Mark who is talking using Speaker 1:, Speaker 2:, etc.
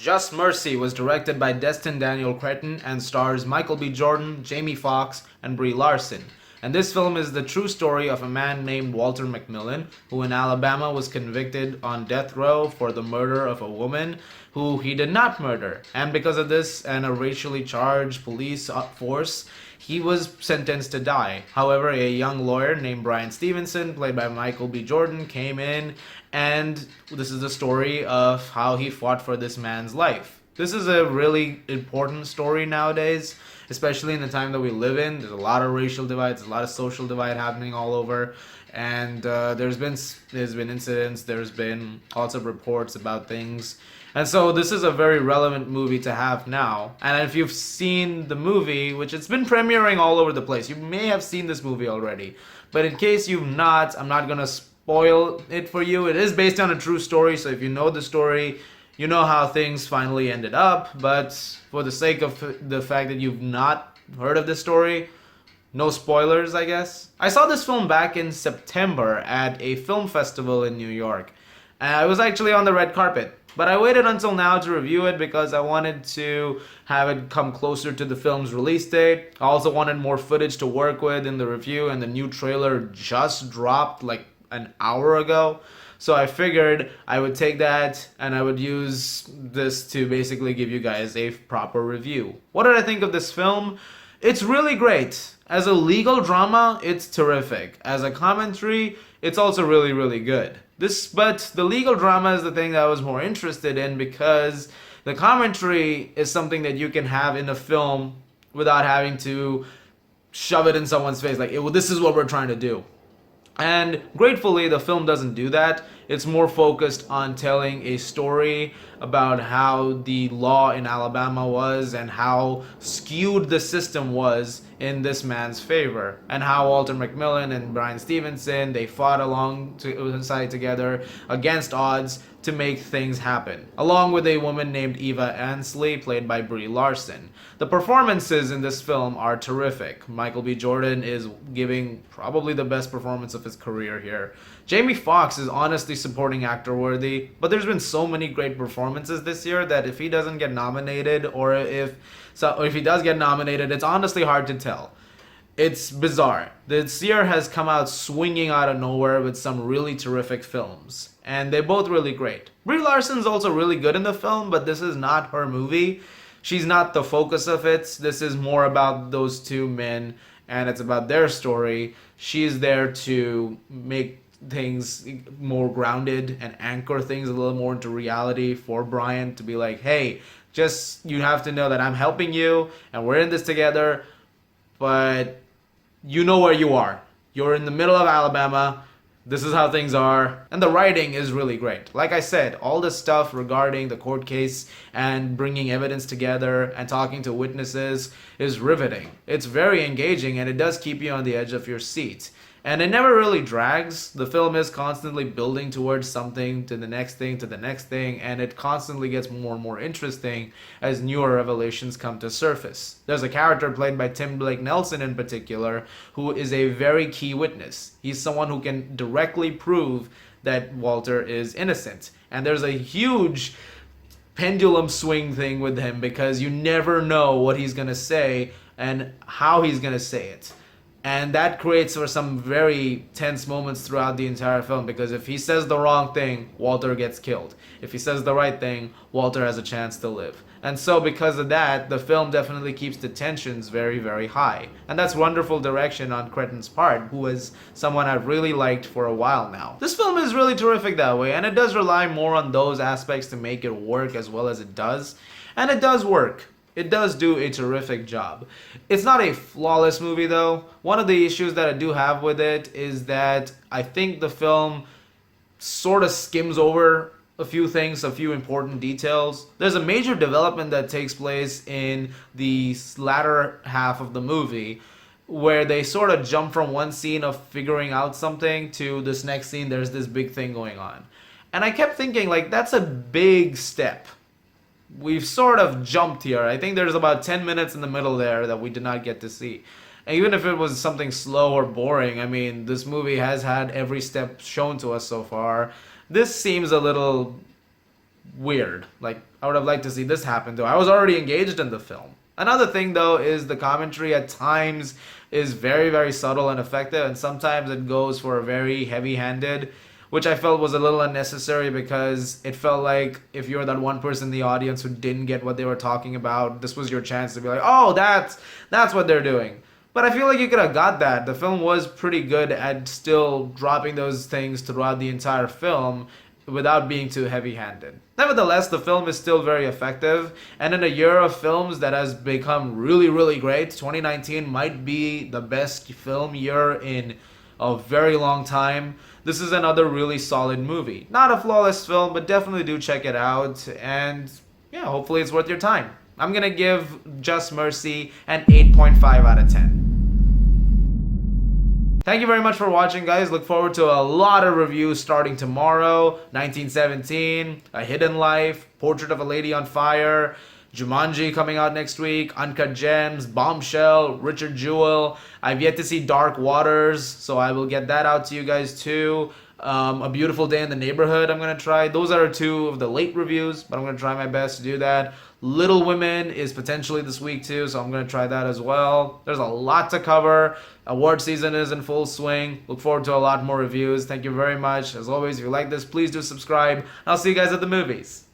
Speaker 1: Just Mercy was directed by Destin Daniel Cretton and stars Michael B. Jordan, Jamie Foxx, and Brie Larson. And this film is the true story of a man named Walter McMillian, who in Alabama was convicted on death row for the murder of a woman who he did not murder. And because of this and a racially charged police force, he was sentenced to die. However, a young lawyer named Brian Stevenson, played by Michael B. Jordan, came in, and this is the story of how he fought for this man's life. This is a really important story nowadays, especially in the time that we live in. There's a lot of racial divides, a lot of social divide happening all over, and there's been incidents, there's been lots of reports about things. And so this is a very relevant movie to have now. And if you've seen the movie, which it's been premiering all over the place, you may have seen this movie already. But in case you've not, I'm not gonna spoil it for you. It is based on a true story, so if you know the story, you know how things finally ended up. But for the sake of the fact that you've not heard of this story, no spoilers, I guess. I saw this film back in September at a film festival in New York. I was actually on the red carpet. But I waited until now to review it because I wanted to have it come closer to the film's release date. I also wanted more footage to work with in the review, and the new trailer just dropped like an hour ago. So I figured I would take that and I would use this to basically give you guys a proper review. What did I think of this film? It's really great. As a legal drama, it's terrific. As a commentary, it's also really, really good. But the legal drama is the thing that I was more interested in because the commentary is something that you can have in a film without having to shove it in someone's face. Like, well, this is what we're trying to do. And gratefully, the film doesn't do that. It's more focused on telling a story about how the law in Alabama was and how skewed the system was in this man's favor, and how Walter McMillian and Brian Stevenson, they fought alongside together against odds to make things happen, along with a woman named Eva Ansley, played by Brie Larson. The performances in this film are terrific. Michael B. Jordan is giving probably the best performance of his career here. Jamie Foxx is honestly supporting actor worthy, but there's been so many great performances this year that if he doesn't get nominated, or if he does get nominated, it's honestly hard to tell. It's bizarre. This year has come out swinging out of nowhere with some really terrific films, and they're both really great. Brie Larson's also really good in the film, but this is not her movie. She's not the focus of it. This is more about those two men, and it's about their story. She's there to make things more grounded and anchor things a little more into reality for Brian, to be like, hey, just, you have to know that I'm helping you and we're in this together, but you know where you are. You're in the middle of Alabama. This is how things are. And the writing is really great. Like I said, all the stuff regarding the court case and bringing evidence together and talking to witnesses is riveting. It's very engaging, and it does keep you on the edge of your seat. And it never really drags. The film is constantly building towards something, to the next thing, to the next thing, and it constantly gets more and more interesting as newer revelations come to surface. There's a character played by Tim Blake Nelson in particular, who is a very key witness. He's someone who can directly prove that Walter is innocent. And there's a huge pendulum swing thing with him because you never know what he's going to say and how he's going to say it. And that creates for some very tense moments throughout the entire film, because if he says the wrong thing, Walter gets killed. If he says the right thing, Walter has a chance to live. And so because of that, the film definitely keeps the tensions very, very high. And that's wonderful direction on Cretton's part, who is someone I've really liked for a while now. This film is really terrific that way, and it does rely more on those aspects to make it work as well as it does. And it does work. It does do a terrific job. It's not a flawless movie though. One of the issues that I do have with it is that I think the film sort of skims over a few things, a few important details. There's a major development that takes place in the latter half of the movie where they sort of jump from one scene of figuring out something to this next scene, there's this big thing going on. And I kept thinking, like, that's a big step. We've sort of jumped here. I think there's about 10 minutes in the middle there that we did not get to see. And even if it was something slow or boring, I mean, this movie has had every step shown to us so far. This seems a little weird. Like, I would have liked to see this happen though. I was already engaged in the film. Another thing though is the commentary at times is very, very subtle and effective, and sometimes it goes for a very heavy-handed, which I felt was a little unnecessary because it felt like if you're that one person in the audience who didn't get what they were talking about, this was your chance to be like, oh, that's what they're doing. But I feel like you could have got that. The film was pretty good at still dropping those things throughout the entire film without being too heavy-handed. Nevertheless, the film is still very effective, and in a year of films that has become really, really great, 2019 might be the best film year in a very long time. This is another really solid movie. Not a flawless film, but definitely do check it out, and yeah, hopefully it's worth your time. I'm gonna give Just Mercy an 8.5 out of 10. Thank you very much for watching, guys. Look forward to a lot of reviews starting tomorrow. 1917, A Hidden Life, Portrait of a Lady on Fire, Jumanji coming out next week, Uncut Gems, Bombshell, Richard Jewell. I've yet to see Dark Waters, so I will get that out to you guys too. A Beautiful Day in the Neighborhood I'm going to try. Those are two of the late reviews, but I'm going to try my best to do that. Little Women is potentially this week too, so I'm going to try that as well. There's a lot to cover. Award season is in full swing. Look forward to a lot more reviews. Thank you very much. As always, if you like this, please do subscribe. I'll see you guys at the movies.